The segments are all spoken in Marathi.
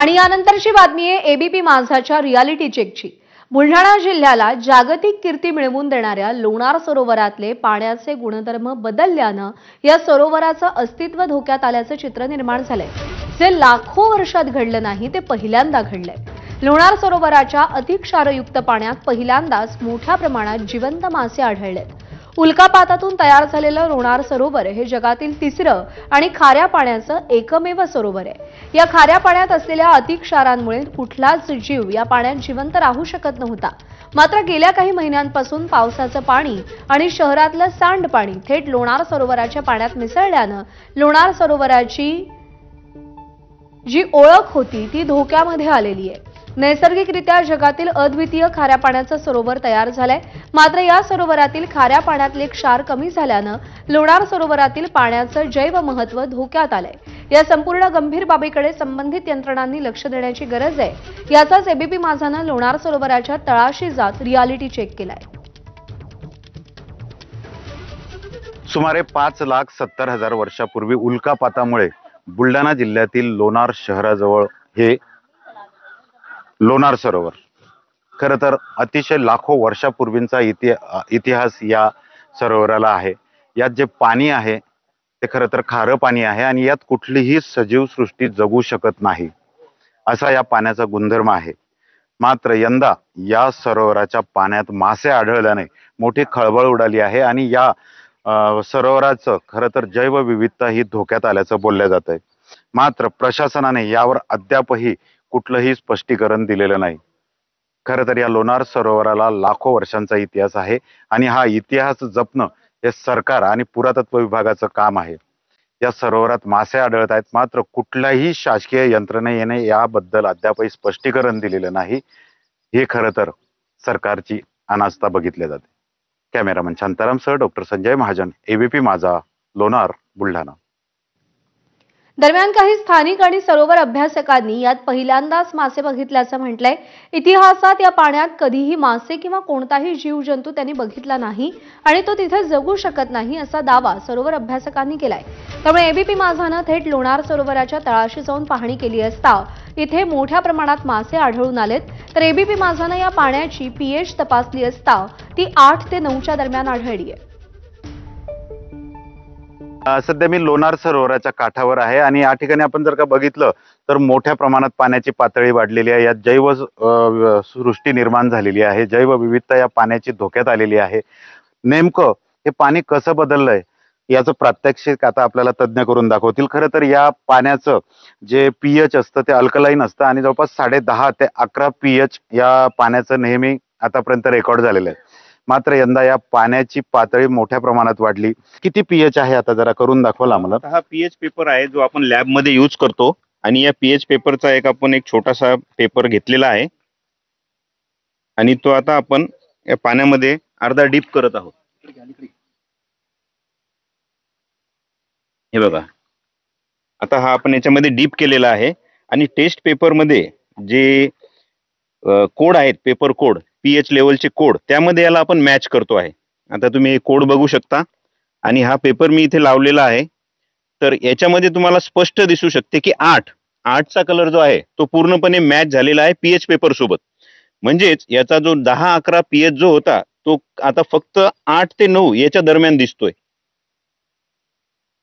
आणि यानंतरची बातमी आहे एबीपी माझाच्या रियालिटी चेकची। बुलढाणा जिल्ह्याला जागतिक कीर्ती मिळवून देणाऱ्या लोणार सरोवरातले पाण्याचे गुणधर्म बदलल्यानं या सरोवराचं अस्तित्व धोक्यात आल्याचं चित्र निर्माण झालंय। जे लाखो वर्षात घडलं नाही ते पहिल्यांदा घडलंय। लोणार सरोवराच्या अतिक्षारयुक्त पाण्यात पहिल्यांदाच मोठ्या प्रमाणात जिवंत मासे आढळलेत। उल्कापातातून तयार झालेलं लोणार सरोवर हे जगातील तिसरं आणि खाऱ्या पाण्याचं एकमेव सरोवर आहे। या खाऱ्या पाण्यात असलेल्या अतिक्षारांमुळे कुठलाच जीव या पाण्यात जिवंत राहू शकत नव्हता। मात्र गेल्या काही महिन्यांपासून पावसाचं पाणी आणि शहरातलं सांडपाणी थेट लोणार सरोवराच्या पाण्यात मिसळल्यानं लोणार सरोवराची जी ओळख होती ती धोक्यामध्ये आलेली आहे। नैसर्गिकरित्या जगातील अद्वितीय खाऱ्या पाण्याचं सरोवर तयार झालंय। मात्र या सरोवरातील खाऱ्या पाण्यातले क्षार कमी झाल्यानं लोणार सरोवरातील पाण्याचं जैव महत्त्व धोक्यात आलंय। या संपूर्ण गंभीर बाबीकडे संबंधित यंत्रणांनी लक्ष देण्याची गरज आहे। याचाच एबीपी माझानं लोणार सरोवराच्या तळाशी जात रियालिटी चेक केलाय। सुमारे 5,70,000 वर्षापूर्वी उल्कापातामुळे बुलढाणा जिल्ह्यातील लोणार शहराजवळ हे लोणार सरोवर खरं तर अतिशय लाखो वर्षापूर्वींचा इतिहास या सरोवराला आहे। यात जे पाणी आहे ते खरं तर खारं पाणी आहे आणि यात कुठलीही सजीव सृष्टी जगू शकत नाही असा या पाण्याचा गुणधर्म आहे। मात्र यंदा या सरोवराच्या पाण्यात मासे आढळल्याने मोठी खळबळ उडाली आहे आणि या सरोवराचं खरं तर जैवविविधता ही धोक्यात आल्याचं बोललं जात आहे। मात्र प्रशासनाने यावर अद्यापही कुठलंही स्पष्टीकरण दिलेलं नाही। खरं तर या लोणार सरोवराला लाखो वर्षांचा इतिहास आहे आणि हा इतिहास जपणं हे सरकार आणि पुरातत्व विभागाचं काम आहे। या सरोवरात मासे आढळत आहेत, मात्र कुठल्याही शासकीय यंत्रणेने याबद्दल अद्यापही स्पष्टीकरण दिलेलं नाही। हे खरं तर सरकारची अनास्था बघितली जाते। कॅमेरामन शांतारामसह डॉक्टर संजय महाजन, एबीपी माझा, लोणार, बुलढाणा। दरम्यान काही स्थानिक आणि सरोवर अभ्यासकांनी यात पहिल्यांदाच मासे बघितल्याचं म्हटलंय। इतिहासात या पाण्यात कधीही मासे किंवा कोणताही जीवजंतू त्यांनी बघितला नाही आणि तो तिथे जगू शकत नाही असा दावा सरोवर अभ्यासकांनी केलाय। त्यामुळे एबीपी माझानं थेट लोणार सरोवराच्या तळाशी जाऊन पाहणी केली असता इथे मोठ्या प्रमाणात मासे आढळून आलेत। तर एबीपी माझानं या पाण्याची पीएच तपासली असता ती 8 ते 9च्या दरम्यान आढळली आहे। सध्या मी लोणार सरोवराच्या काठावर आहे आणि या ठिकाणी आपण जर का बघितलं तर मोठ्या प्रमाणात पाण्याची पातळी वाढलेली आहे। यात जैव सृष्टी निर्माण झालेली आहे। जैवविविधता या पाण्याची धोक्यात आलेली आहे। नेमकं हे पाणी कसं बदललंय याचं प्रात्यक्षिक आता आपल्याला तज्ञ करून दाखवतील। खरं तर या पाण्याचं जे पीएच असतं ते अल्कलाईन असतं आणि जवळपास 10.5 ते 11 पीएच या पाण्याचं नेहमी आतापर्यंत रेकॉर्ड झालेलं आहे। मात्र यंदा या पाण्याची पातळी मोठ्या प्रमाणात वाढली। किती पीएच आहे आता जरा करून दाखवाल आम्हाला। हा पीएच पेपर आहे जो आपण लॅब मध्ये यूज करतो आणि या पीएच पेपरचा आपण एक छोटासा पेपर घेतलेला आहे आणि तो आता आपण या पाण्यामध्ये अर्धा डीप करत आहोत। हे बघा, आता हा आपण याच्यामध्ये डीप केलेला आहे आणि टेस्ट पेपर मध्ये जे कोड आहेत, पेपर कोड, पीएच लेवलचे कोड, त्यामध्ये याला आपण मॅच करतो आहे। आता तुम्ही हे कोड बघू शकता आणि हा पेपर मी इथे लावलेला आहे। तर याच्यामध्ये तुम्हाला स्पष्ट दिसू शकते की 8चा कलर जो आहे तो पूर्णपणे मॅच झालेला आहे पीएच पेपर सोबत। म्हणजेच याचा जो 10-11 पीएच जो होता तो आता फक्त 8 ते 9 याच्या दरम्यान दिसतोय।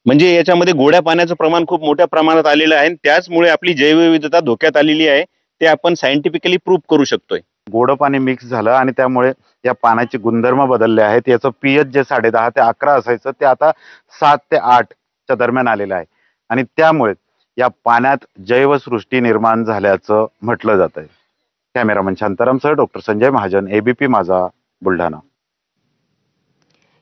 म्हणजे याच्यामध्ये गोड्या पाण्याचं प्रमाण खूप मोठ्या प्रमाणात आलेलं आहे। त्याचमुळे आपली जैवविविधता धोक्यात आलेली आहे ते आपण सायंटिफिकली प्रूव्ह करू शकतोय। गोड पाणी मिक्स झालं आणि त्यामुळे या पाण्याचे गुणधर्म बदलले आहेत। याचं पीएच जे 10.5 ते 11 असायचं ते आता 7 ते 8च्या दरम्यान आलेलं आहे आणि त्यामुळे या पाण्यात जैवसृष्टी निर्माण झाल्याचं म्हटलं जात आहे। कॅमेरामन शांतारामसह डॉक्टर संजय महाजन, एबीपी माझा, बुलढाणा।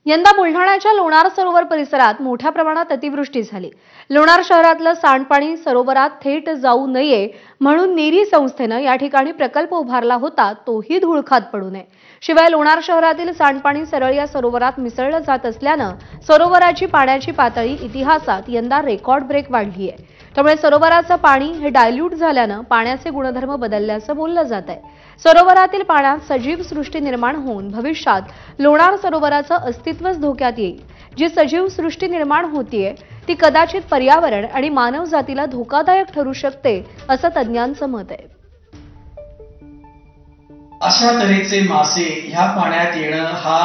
यंदा बुलढाण्याच्या लोणार सरोवर परिसरात मोठ्या प्रमाणात अतिवृष्टी झाली। लोणार शहरातलं सांडपाणी सरोवरात थेट जाऊ नये म्हणून नीरी संस्थेनं या ठिकाणी प्रकल्प उभारला होता, तोही धुळखात पडू नये। शिवाय लोणार शहरातील सांडपाणी सरळ या सरोवरात मिसळलं जात असल्यानं सरोवराची पाण्याची पातळी इतिहासात यंदा रेकॉर्ड ब्रेक वाढली आहे। त्यामुळे सरोवराचं पाणी हे डायल्यूट झाल्यानं पाण्याचे गुणधर्म बदलल्याचं बोललं जात आहे। सरोवरातील पाण्यात सजीव सृष्टी निर्माण होऊन भविष्यात लोणार सरोवराचं अस्तित्वच धोक्यात येईल। जी सजीव सृष्टी निर्माण होतीये ती कदाचित पर्यावरण आणि मानव जातीला धोकादायक ठरू शकते असं तज्ज्ञांचं मत आहे. अशा तऱ्हेचे मासे ह्या पाण्यात येणं हा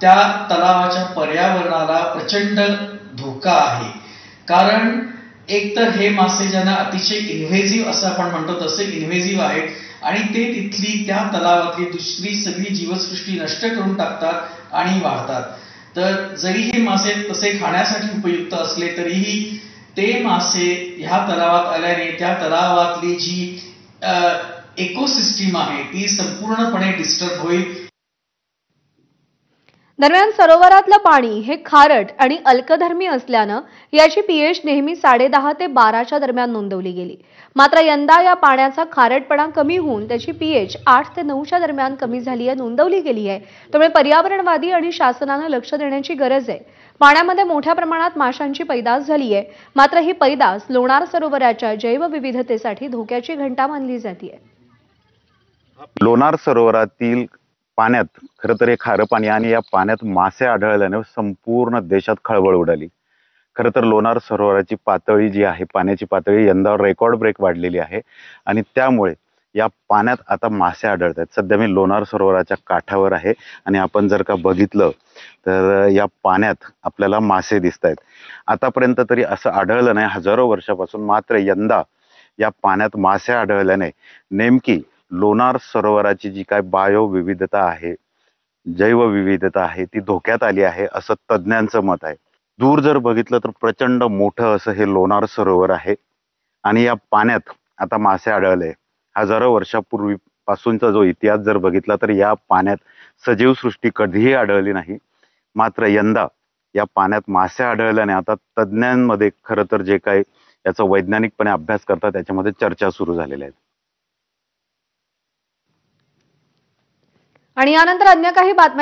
त्या तलावाच्या पर्यावरणाला प्रचंड धोका आहे. कारण एकतर हे मासे ज्यांना अतिशय इन्व्हेजिव्ह असं आपण म्हणतो तसे इन्व्हेजिव्ह आहेत आणि ते तिथली त्या तलावातली दुसरी सगळी जीवसृष्टी नष्ट करून टाकतात आणि वाढतात. तर जरी हे मासे तसे खाण्यासाठी उपयुक्त असले तरीही ते मासे ह्या तलावात आल्याने त्या तलावातली जी इकोसिस्टीम आहे ती संपूर्णपणे डिस्टर्ब होईल. दरम्यान सरोवरातलं पाणी हे खारट आणि अल्कधर्मी असल्यानं याची पीएच नेहमी 10.5 ते 12च्या दरम्यान नोंदवली गेली. मात्र यंदा या पाण्याचा खारटपणा कमी होऊन त्याची पीएच 8 ते 9च्या दरम्यान कमी झाली आहे, नोंदवली गेली आहे. त्यामुळे पर्यावरणवादी आणि शासनानं लक्ष देण्याची गरज आहे. पाण्यामध्ये मोठ्या प्रमाणात माशांची पैदास झाली आहे. मात्र ही पैदास लोणार सरोवराच्या जैवविविधतेसाठी धोक्याची घंटा मानली जाते. लोणार सरोवरातील पाण्यात खरं तर हे खारं पाणी आणि या पाण्यात मासे आढळल्याने संपूर्ण देशात खळबळ उडाली. खरं तर लोणार सरोवराची पातळी जी आहे, पाण्याची पातळी यंदा रेकॉर्ड ब्रेक वाढलेली आहे आणि त्यामुळे या पाण्यात आता मासे आढळत आहेत. सध्या मी लोणार सरोवराच्या काठावर आहे आणि आपण जर का बघितलं तर या पाण्यात आपल्याला मासे दिसत आहेत. आतापर्यंत तरी असं आढळलं नाही हजारो वर्षापासून. मात्र यंदा या पाण्यात मासे आढळल्याने नेमकी लोणार सरोवराची जी काय बायोविविधता आहे, जैवविविधता आहे ती धोक्यात आली आहे असं तज्ज्ञांचं मत आहे. दूर जर बघितलं तर प्रचंड मोठं असं हे लोणार सरोवर आहे आणि या पाण्यात आता मासे आढळले. हजारो वर्षापूर्वीपासूनचा जो इतिहास जर बघितला तर या पाण्यात सजीव सृष्टी कधीही आढळली नाही. मात्र यंदा या पाण्यात मासे आढळल्याने आता तज्ज्ञांमध्ये खरं तर जे काही याचा वैज्ञानिकपणे अभ्यास करतात त्याच्यामध्ये चर्चा सुरू झालेल्या आहेत. आणि यानंतर अन्य काही बातम्या